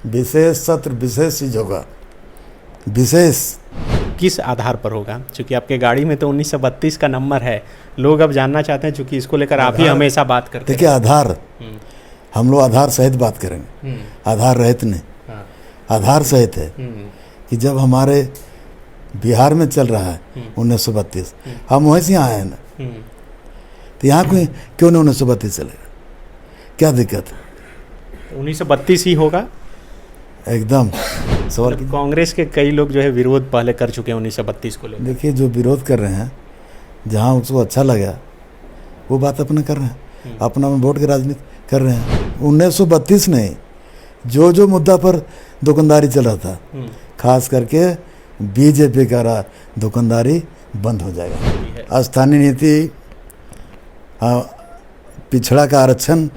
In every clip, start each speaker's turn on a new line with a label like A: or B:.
A: विशेष सत्र विशेष चीज होगा। विशेष
B: किस आधार पर होगा? क्योंकि आपके गाड़ी में तो 1932 का नंबर है, लोग अब जानना चाहते हैं, चूंकि इसको लेकर आप ही हमेशा बात करते हैं।
A: देखिए, आधार हम लोग आधार सहित बात करेंगे, आधार रहित नहीं।
B: हाँ।
A: आधार सहित है कि जब हमारे बिहार में चल रहा है 1932, हम वहीं से आए हैं ना, तो यहाँ क्यों नहीं 1932 चलेगा? क्या दिक्कत है?
B: 1932 ही होगा
A: एकदम सवाल।
B: मतलब कांग्रेस के कई लोग जो है विरोध पहले कर चुके हैं 1932 को लेकर।
A: देखिए, जो विरोध कर रहे हैं, जहाँ उसको अच्छा लगा वो बात अपना कर रहे हैं, अपना वोट की राजनीति कर रहे हैं। 1932 नहीं, जो मुद्दा पर दुकानदारी चल रहा था, खास करके बीजेपी का दुकानदारी बंद हो जाएगा। स्थानीय नीति, पिछड़ा का आरक्षण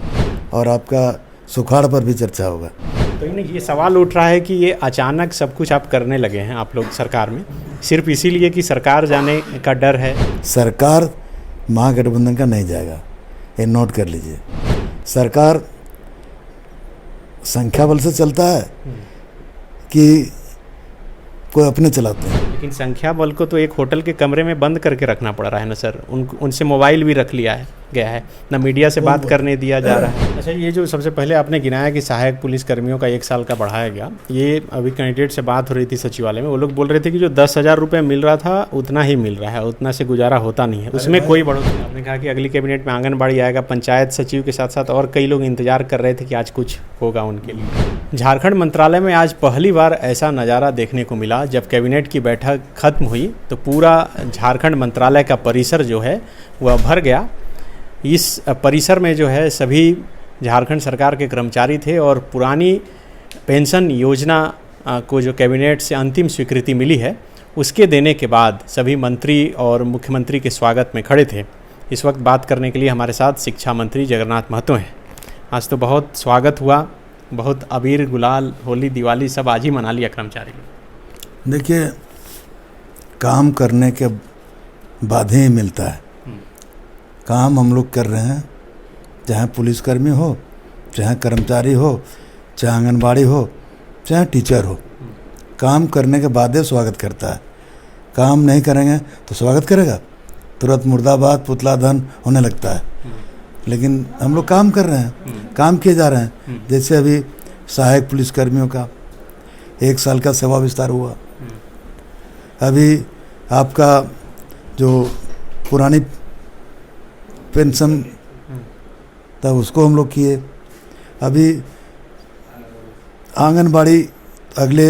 A: और आपका सुखाड़ पर भी चर्चा होगा।
B: तो ये सवाल उठ रहा है कि ये अचानक सब कुछ आप करने लगे हैं आप लोग सरकार में, सिर्फ इसीलिए कि सरकार जाने का डर है?
A: सरकार महागठबंधन का नहीं जाएगा, ये नोट कर लीजिए। सरकार संख्या बल से चलता है कि कोई अपने चलाते हैं?
B: लेकिन संख्या बल को तो एक होटल के कमरे में बंद करके रखना पड़ रहा है ना सर। उनसे मोबाइल भी रख लिया है गया है ना, मीडिया से बात करने दिया जा रहा है। अच्छा, ये जो सबसे पहले आपने गिनाया कि सहायक पुलिस कर्मियों का 1 साल का बढ़ाया गया, ये अभी कैंडिडेट से बात हो रही थी सचिवालय में, वो लोग बोल रहे थे कि जो 10,000 रुपये मिल रहा था उतना ही मिल रहा है, उतना से गुजारा होता नहीं है, उसमें कोई बढ़ोतरी। आपने कहा कि अगली कैबिनेट में आंगनबाड़ी आएगा, पंचायत सचिव के साथ साथ और कई लोग इंतजार कर रहे थे कि आज कुछ होगा उनके लिए। झारखंड मंत्रालय में आज पहली बार ऐसा नज़ारा देखने को मिला, जब कैबिनेट की बैठक खत्म हुई तो पूरा झारखंड मंत्रालय का परिसर जो है वह भर गया। इस परिसर में जो है सभी झारखंड सरकार के कर्मचारी थे और पुरानी पेंशन योजना को जो कैबिनेट से अंतिम स्वीकृति मिली है उसके देने के बाद सभी मंत्री और मुख्यमंत्री के स्वागत में खड़े थे। इस वक्त बात करने के लिए हमारे साथ शिक्षा मंत्री जगन्नाथ महतो हैं। आज तो बहुत स्वागत हुआ, बहुत अबीर गुलाल, होली दिवाली सब आज ही मना लिया कर्मचारी लोग।
A: देखिए, काम करने के बाद ही मिलता है। काम हम लोग कर रहे हैं, चाहे पुलिसकर्मी हो, चाहे कर्मचारी हो, चाहे आंगनबाड़ी हो, चाहे टीचर हो, काम करने के बाद ही स्वागत करता है। काम नहीं करेंगे तो स्वागत करेगा? तुरंत मुर्दाबाद पुतला दहन होने लगता है। लेकिन हम लोग काम कर रहे हैं, काम किए जा रहे हैं। जैसे अभी सहायक पुलिसकर्मियों का 1 साल का सेवा विस्तार हुआ। अभी आपका जो पुरानी पेंशन तब उसको हम लोग किए। अभी आंगनबाड़ी अगले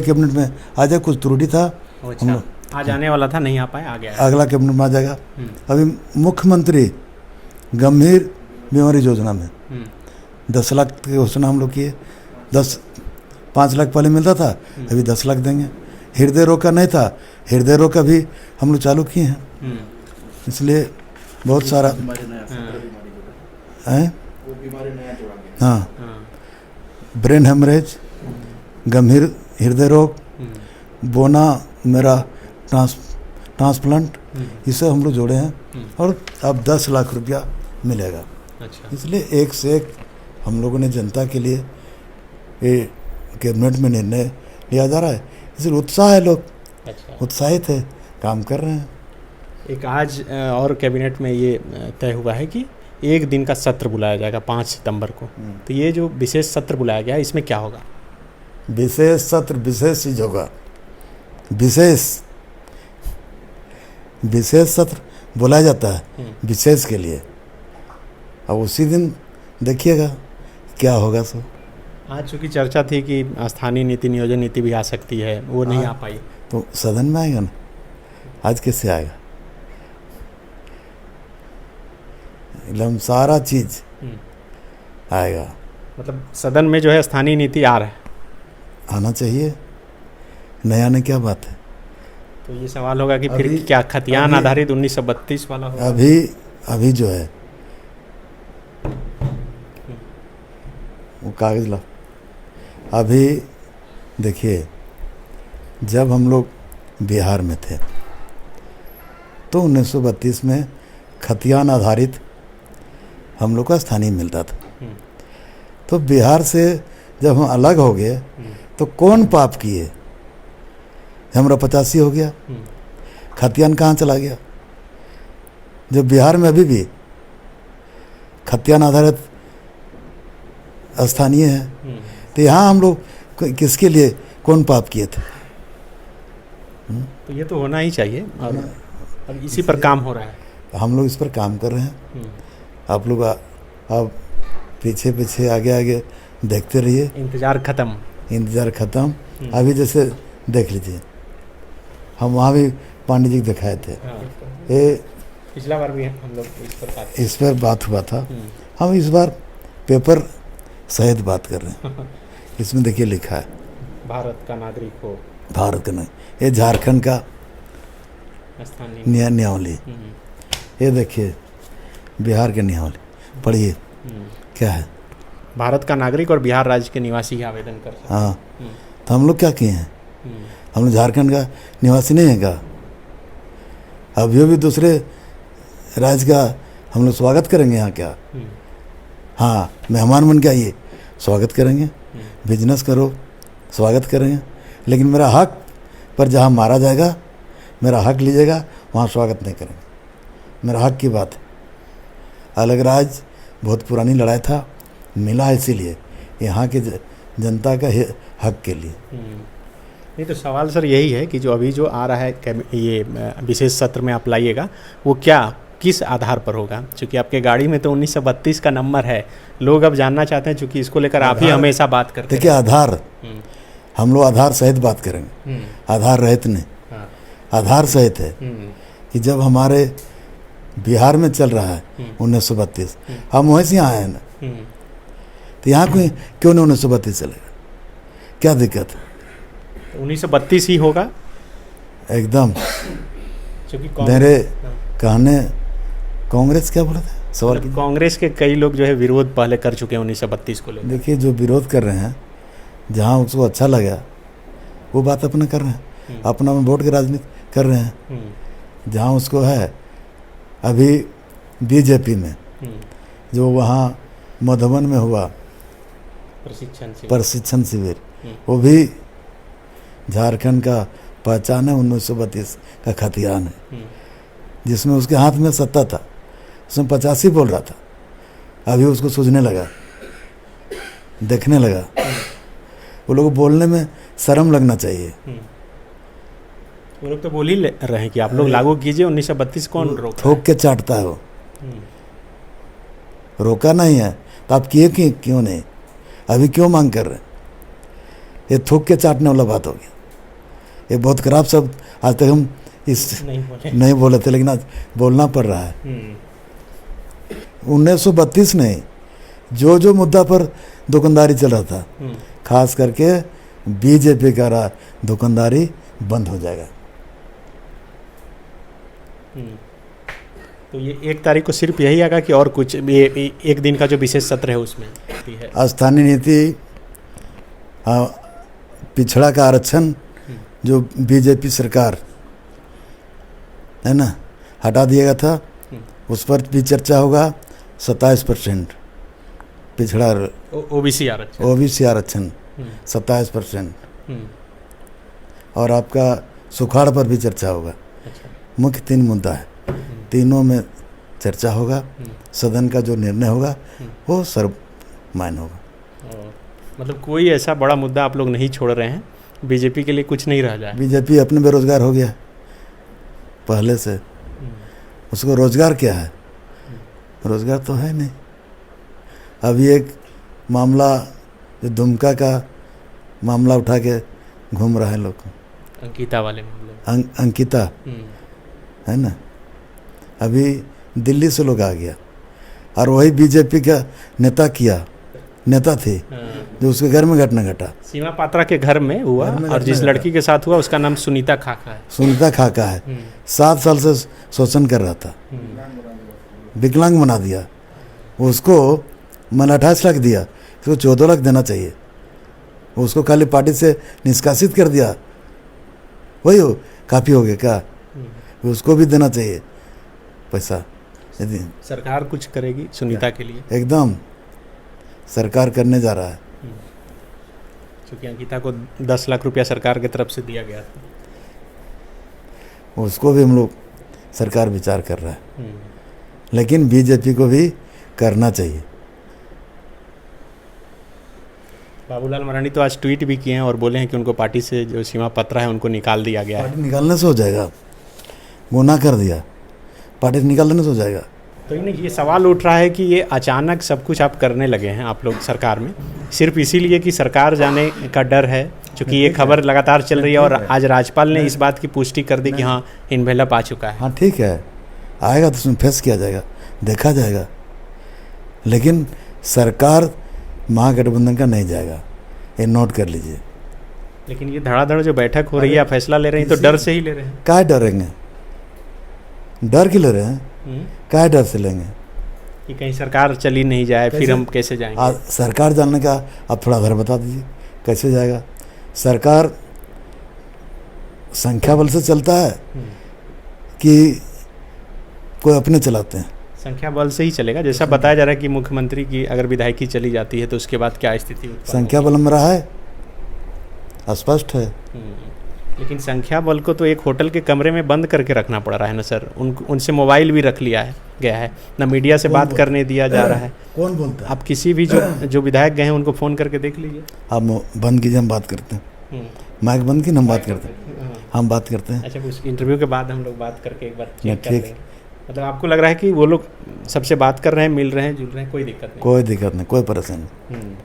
A: कैबिनेट में आ जाए, कुछ त्रुटि था, हम लोग
B: आज आने वाला था, नहीं आ पाए, आ गया,
A: अगला कैबिनेट में आ जाएगा। अभी मुख्यमंत्री गंभीर बीमारी योजना में 10 लाख की घोषणा हम लोग किए। 5 लाख पहले मिलता था, अभी 10 लाख देंगे। हृदय रोग का नहीं था, हृदय रोग का भी हम लोग चालू किए हैं। इसलिए बहुत सारा है। हाँ, ब्रेन हेमरेज, गंभीर हृदय रोग, बोना मेरा ट्रांसप्लांट, ये सब हम लोग जोड़े हैं और अब 10 लाख रुपया मिलेगा।
B: अच्छा।
A: इसलिए एक से एक हम लोगों ने जनता के लिए ये कैबिनेट में निर्णय लिया जा रहा है। इसलिए उत्साह है, लोग उत्साहित है, काम कर रहे हैं।
B: एक आज और कैबिनेट में ये तय हुआ है कि 1 दिन का सत्र बुलाया जाएगा 5 सितंबर को। तो ये जो विशेष सत्र बुलाया गया है, इसमें क्या होगा?
A: विशेष सत्र विशेष चीज होगा। विशेष सत्र बुलाया जाता है विशेष के लिए। अब उसी दिन देखिएगा क्या होगा। सो
B: आज चूँकि चर्चा थी कि स्थानीय नीति नियोजन नीति भी आ सकती है, वो नहीं आ पाई,
A: तो सदन में आएगा ना। आज कैसे आएगा? एकदम सारा चीज आएगा।
B: मतलब सदन में जो है स्थानीय नीति आ रहा है,
A: आना चाहिए, नया ने क्या बात है।
B: तो ये सवाल होगा कि फिर क्या खतियान आधारित 1932 वाला होगा?
A: अभी जो है वो कागज ला। अभी देखिए, जब हम लोग बिहार में थे तो 1932 में खतियान आधारित हम लोग का स्थानीय मिलता था। तो बिहार से जब हम अलग हो गए तो कौन पाप किए? हमारा 85 हो गया, खतियान कहाँ चला गया? जब बिहार में अभी भी खतियान आधारित स्थानीय है, तो यहाँ हम लोग किसके लिए कौन पाप किए थे?
B: तो ये तो होना ही चाहिए, और अब इसी पर काम हो रहा है।
A: हम लोग इस पर काम कर रहे हैं। आप लोग अब पीछे पीछे आगे आगे देखते रहिए।
B: इंतजार खत्म।
A: अभी जैसे देख लीजिए, हम वहाँ भी पांडे जी को दिखाए थे। ये
B: पिछला बार भी हम लोग
A: इस पर बात हुआ था। हम इस बार पेपर सहित बात कर रहे हैं। इसमें देखिए लिखा है
B: भारत का नागरिक हो।
A: भारत का नहीं, ये झारखंड का
B: स्थानीय
A: नियावली। ये देखिए बिहार के नियावली, पढ़िए क्या है।
B: भारत का नागरिक और बिहार राज्य के निवासी ही आवेदन कर सकते हैं।
A: हाँ, तो हम लोग क्या किए हैं? हम लोग झारखंड का निवासी नहीं है क्या? अभी भी दूसरे राज्य का हम लोग स्वागत करेंगे यहाँ क्या? हाँ, मेहमान बन के आइए, स्वागत करेंगे। बिजनेस करो, स्वागत करेंगे। लेकिन मेरा हक पर जहाँ मारा जाएगा, मेरा हक लीजिएगा, वहाँ स्वागत नहीं करेंगे। मेरा हक की बात है। अलग राज्य बहुत पुरानी लड़ाई था, मिला इसीलिए यहाँ के जनता का हक के लिए।
B: नहीं तो सवाल सर यही है कि जो अभी जो आ रहा है ये विशेष सत्र में आप लाइएगा, वो क्या किस आधार पर होगा? क्योंकि आपके गाड़ी में तो 1932 का नंबर है। लोग अब जानना चाहते हैं, चूंकि इसको लेकर आप ही हमेशा बात करते हैं।
A: देखिए आधार, हम लोग आधार सहित बात करेंगे, आधार रहित नहीं। आधार सहित है कि जब हमारे बिहार में चल रहा है 1932, हम वहीं से आए हैं ना, तो यहाँ क्यों नहीं 1932 चलेगा? क्या दिक्कत है?
B: 1932 ही होगा
A: एकदम।
B: क्योंकि
A: मेरे कहने कांग्रेस क्या बोला था सवाल की?
B: कांग्रेस के कई लोग जो है विरोध पहले कर चुके हैं 1932 को लेकर।
A: देखिए जो विरोध कर रहे हैं, जहाँ उसको अच्छा लगा वो बात अपना कर रहे हैं, अपना वोट की राजनीति कर रहे हैं। जहाँ उसको है अभी बीजेपी में जो वहाँ मधुबन में हुआ प्रशिक्षण शिविर, वो भी झारखंड का पहचान है 1932 का खतियान है, जिसमें उसके हाथ में सत्ता था। उसमें 85 बोल रहा था, अभी उसको सूझने लगा, देखने लगा। वो लोग बोलने में शर्म लगना चाहिए।
B: वो लोग तो बोल ही रहे हैं कि आप लोग लागू कीजिए 1932, कौन रोक?
A: थोक के चाटता है वो, रोका नहीं है तो आप किए क्यों नहीं? अभी क्यों मांग कर रहे हैं? ये थोक के चाटने वाला बात हो गया। ये बहुत खराब शब्द आज तक हम नहीं बोले थे, लेकिन आज बोलना पड़ रहा है। 1932 नहीं, जो मुद्दा पर दुकानदारी चल रहा था, खास करके बीजेपी का दुकानदारी बंद हो जाएगा।
B: तो ये 1 तारीख को सिर्फ यही आएगा कि और कुछ? ये 1 दिन का जो विशेष सत्र है उसमें भी है
A: स्थानीय नीति, पिछड़ा का आरक्षण जो बीजेपी सरकार है ना हटा दिया था, उस पर भी चर्चा होगा। 27% पिछड़ा
B: ओबीसी
A: आरक्षण 27%, और आपका सुखाड़ पर भी चर्चा होगा। मुख्य 3 मुद्दा है, तीनों में चर्चा होगा। सदन का जो निर्णय होगा वो सर्वमान्य होगा।
B: मतलब कोई ऐसा बड़ा मुद्दा आप लोग नहीं छोड़ रहे हैं? बीजेपी के लिए कुछ नहीं रह जाए?
A: बीजेपी अपने बेरोजगार हो गया पहले से, उसको रोजगार क्या है? रोजगार तो है नहीं। अभी एक मामला जो दुमका का मामला उठा के घूम रहा है लोग,
B: अंकिता वाले मामले,
A: अंकिता है ना, अभी दिल्ली से लोग आ गया, और वही बीजेपी का नेता थे जो उसके घर में घटना घटा।
B: सीमा पात्रा के घर में हुआ, और जिस लड़की के साथ हुआ उसका नाम सुनीता खाका है।
A: 7 साल से शोषण कर रहा था, विकलांग बना दिया उसको। मैंने 28 लाख दिया, इसको 14 लाख देना चाहिए। उसको खाली पार्टी से निष्कासित कर दिया, वही हो काफ़ी हो गया क्या? उसको भी देना चाहिए पैसा। यदि
B: सरकार कुछ करेगी सुनीता के लिए,
A: एकदम सरकार करने जा रहा है।
B: क्योंकि अंकिता को 10 लाख रुपया सरकार की तरफ से दिया गया था।
A: उसको भी हम लोग सरकार विचार कर रहा है, लेकिन बीजेपी को भी करना चाहिए।
B: बाबूलाल मरांडी तो आज ट्वीट भी किए हैं और बोले हैं कि उनको पार्टी से जो सीमा पत्र है उनको निकाल दिया गया है।
A: पार्टी निकालने से हो जाएगा, वो ना कर दिया, पार्टी निकालने से हो जाएगा।
B: तो ये सवाल उठ रहा है कि ये अचानक सब कुछ आप करने लगे हैं आप लोग सरकार में, सिर्फ इसीलिए कि सरकार जाने का डर है, क्योंकि ये खबर लगातार चल रही है और आज राज्यपाल ने इस बात की पुष्टि कर दी कि हाँ इन्वेलप आ चुका है।
A: हाँ ठीक है, आएगा तो उसमें फेस किया जाएगा, देखा जाएगा, लेकिन सरकार महागठबंधन का नहीं जाएगा, ये नोट कर लीजिए।
B: लेकिन ये धड़ाधड़ जो बैठक हो रही है, फैसला ले रहे हैं, तो डर से ही ले रहे हैं।
A: काहे डरेंगे, डर क्यों ले रहे हैं, काहे डर से लेंगे
B: कि कहीं सरकार चली नहीं जाए, फिर हम कैसे जाएंगे।
A: सरकार जाने का आप थोड़ा घर बता दीजिए, कैसे जाएगा। सरकार संख्या बल से चलता है कि कोई अपने चलाते हैं।
B: संख्या बल से ही चलेगा, जैसा बताया जा रहा है कि मुख्यमंत्री की अगर विधायकी चली जाती है तो उसके बाद क्या स्थिति उत्पन्न
A: संख्या बल में रहा है, स्पष्ट है।
B: लेकिन संख्या बल को तो एक होटल के कमरे में बंद करके रखना पड़ रहा है ना सर, उनसे मोबाइल भी रख लिया है गया है, ना मीडिया से बात करने दिया जा रहा है।
A: कौन बोलता है?
B: आप किसी भी जो विधायक गए हैं उनको फ़ोन करके देख लीजिए।
A: आप बंद कीजिए, हम बात करते हैं। माइक बंद कीजिए, हम बात करते हैं, हम बात करते हैं।
B: अच्छा, उस इंटरव्यू के बाद हम लोग बात करके एक बार चेक कर
A: ठीक।
B: लेंगे। मतलब आपको लग रहा है कि वो लोग सबसे बात कर रहे हैं, मिल रहे हैं, जुल रहे हैं, कोई दिक्कत नहीं?
A: कोई दिक्कत नहीं, कोई परेशानी नहीं।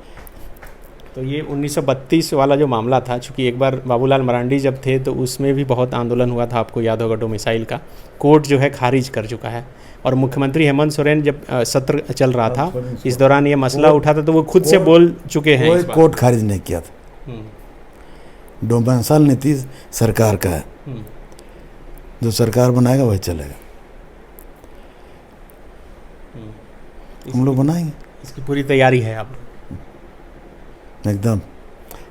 B: तो ये 1932 वाला जो मामला था, चूँकि एक बार बाबूलाल मरांडी जब थे तो उसमें भी बहुत आंदोलन हुआ था, आपको याद होगा, डोमिसाइल का कोर्ट जो है खारिज कर चुका है। और मुख्यमंत्री हेमंत सोरेन जब सत्र चल रहा था, इस दौरान ये मसला उठा था, तो वो खुद से बोल चुके हैं।
A: कोई कोर्ट खारिज नहीं किया था। डोमिसाइल नीति सरकार का है, जो सरकार बनाएगा वही चलेगा। हम लोग बनाएंगे,
B: इसकी पूरी तैयारी है आप
A: एकदम।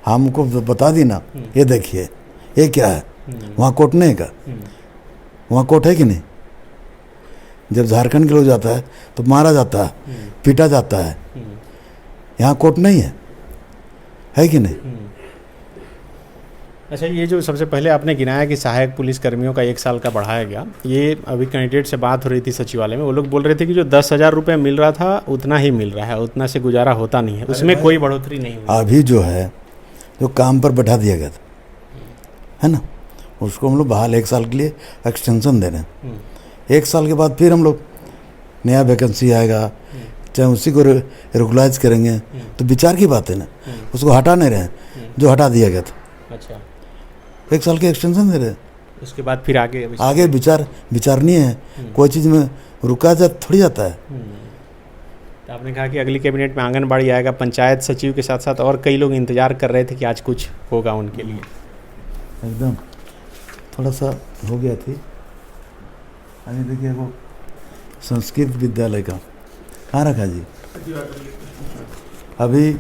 A: हमको बता दी ना, ये देखिए ये क्या है, वहाँ कोर्ट नहीं का, वहाँ कोर्ट है कि नहीं। जब झारखंड के लोग जाता है तो मारा जाता है, पीटा जाता है, यहाँ कोर्ट नहीं है कि नहीं।
B: अच्छा, ये जो सबसे पहले आपने गिनाया कि सहायक पुलिस कर्मियों का 1 साल का बढ़ाया गया, ये अभी कैंडिडेट से बात हो रही थी सचिवालय में, वो लोग बोल रहे थे कि जो 10,000 रुपये मिल रहा था उतना ही मिल रहा है, उतना से गुजारा होता नहीं है, उसमें कोई बढ़ोतरी नहीं हुई।
A: अभी जो है जो काम पर बैठा दिया गया था, है ना, उसको हम लोग बहाल 1 साल के लिए एक्सटेंशन दे रहे हैं। 1 साल के बाद फिर हम लोग नया वैकेंसी आएगा, चाहे उसी को रेगुलाइज करेंगे, तो विचार की बात है ना, उसको हटा नहीं रहे हैं जो हटा दिया गया था।
B: अच्छा,
A: 1 साल के एक्सटेंशन दे रहे हैं,
B: उसके बाद फिर
A: आगे विचारनीय है। कोई चीज़ में रुका जा थोड़ी जाता है।
B: तो आपने कहा कि अगली कैबिनेट में आंगनबाड़ी आएगा, पंचायत सचिव के साथ साथ और कई लोग इंतजार कर रहे थे कि आज कुछ होगा उनके लिए।
A: एकदम थोड़ा सा हो गया थी। अभी देखिए वो संस्कृत विद्यालय का कहाँ रखा जी, अभी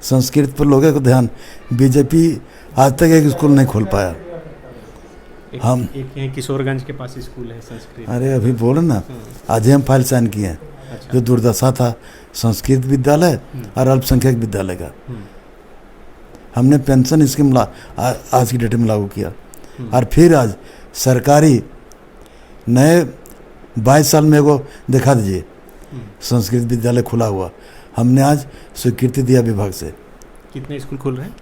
A: संस्कृत पर लोगों को ध्यान, बीजेपी आज तक एक स्कूल नहीं खोल पाया। हम
B: एक यहाँ किशोरगंज के पास स्कूल है संस्कृत।
A: अरे अभी बोले ना, आज ही हम फाइल साइन किए हैं।
B: अच्छा।
A: जो दुर्दशा था संस्कृत विद्यालय और अल्पसंख्यक विद्यालय का, हमने पेंशन स्कीम आज की डेट में लागू किया। और फिर आज सरकारी नए 22 साल में एगो दिखा दीजिए संस्कृत विद्यालय खुला हुआ, हमने आज स्वीकृति दिया विभाग से।
B: कितने स्कूल खुल रहे हैं?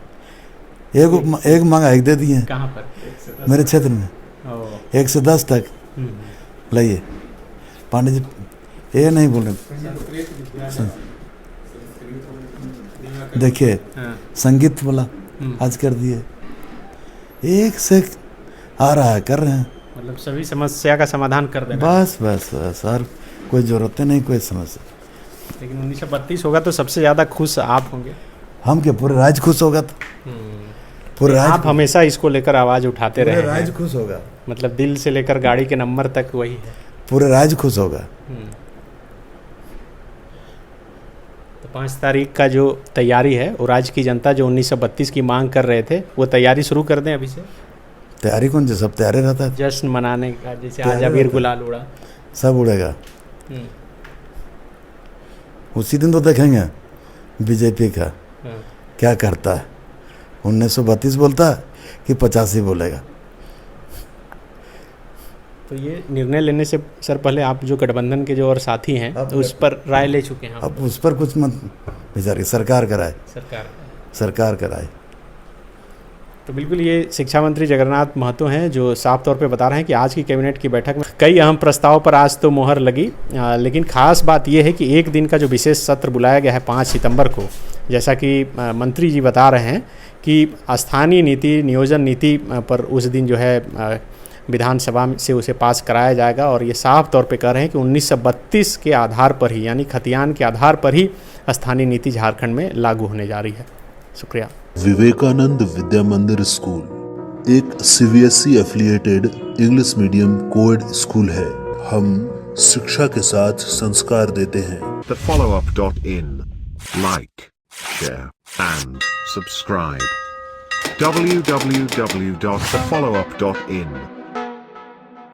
A: एक मांगा, एक दे दिए।
B: कहाँ पर?
A: मेरे क्षेत्र में 1 से 10 तक लाइए। पांडे जी ये नहीं बोल रहे, देखिए संगीत वाला आज कर दिए, एक से आ रहा है, कर रहे हैं।
B: मतलब सभी समस्या का समाधान कर देना।
A: बस बस बस, और कोई जरूरत नहीं, कोई समस्या।
B: लेकिन 1932 होगा तो सबसे ज़्यादा खुश आप होंगे।
A: हम क्या, पूरे राज्य खुश होगा। तो पूरे राज्य,
B: आप हमेशा इसको लेकर आवाज़ उठाते रहे।
A: राज्य खुश होगा,
B: मतलब दिल से लेकर गाड़ी के नंबर तक वही है।
A: पूरे राज्य खुश होगा।
B: तो 5 तारीख का जो तैयारी है, वो राज्य की जनता जो 1932 की मांग कर रहे थे, वो तैयारी शुरू कर दें अभी से।
A: तैयारी कौन से, सब तैयारी रहता है।
B: जश्न मनाने का, जैसे आज अबीर गुलाल उड़ा,
A: सब उड़ेगा। उसी दिन तो देखेंगे बीजेपी का क्या करता है। 1932 बोलता है कि 85 बोलेगा।
B: तो ये निर्णय लेने से सर पहले आप जो गठबंधन के जो और साथी हैं उस पर राय ले चुके हैं?
A: अब उस पर कुछ मत विचारिए, सरकार कराए, सरकार कराए।
B: तो बिल्कुल ये शिक्षा मंत्री जगन्नाथ महतो हैं जो साफ तौर पे बता रहे हैं कि आज की कैबिनेट की बैठक में कई अहम प्रस्तावों पर आज तो मोहर लगी, लेकिन खास बात यह है कि एक दिन का जो विशेष सत्र बुलाया गया है 5 सितंबर को, जैसा कि मंत्री जी बता रहे हैं कि स्थानीय नीति नियोजन नीति पर उस दिन जो है विधानसभा से उसे पास कराया जाएगा। और ये साफ तौर पे कह रहे हैं कि 1932 के आधार पर ही, यानी खतियान के आधार पर ही स्थानीय नीति झारखंड में लागू होने जा रही है। शुक्रिया।
C: विवेकानंद विद्या मंदिर स्कूल एक CBSE affiliated English medium coed school है। हम शिक्षा के साथ संस्कार देते हैं।
D: thefollowup.in. Like, share and subscribe. www.thefollowup.in